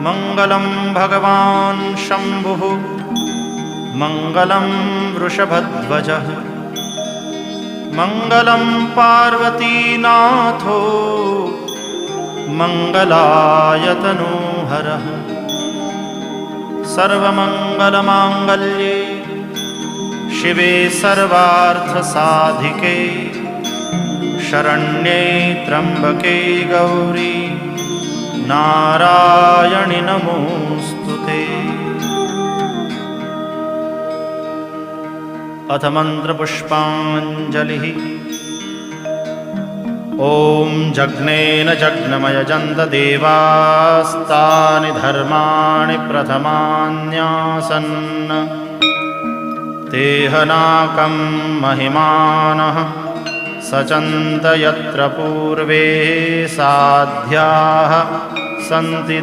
मङ्गलं भगवान् शम्भुः मङ्गलं वृषभध्वजः मङ्गलं पार्वतीनाथो मङ्गलायतनोहरः सर्वमङ्गलमाङ्गल्ये शिवे सर्वार्थसाधिके शरण्ये त्र्यम्बके गौरी नारायणि नमोऽस्तुते। अथ मन्त्रपुष्पाञ्जलिः। ॐ जग्नेन जग्नमयजन्त देवास्तानि धर्माणि प्रथमान्यासन् तेहनाकं महिमानः सचन्त यत्र पूर्वे साध्याः सन्ति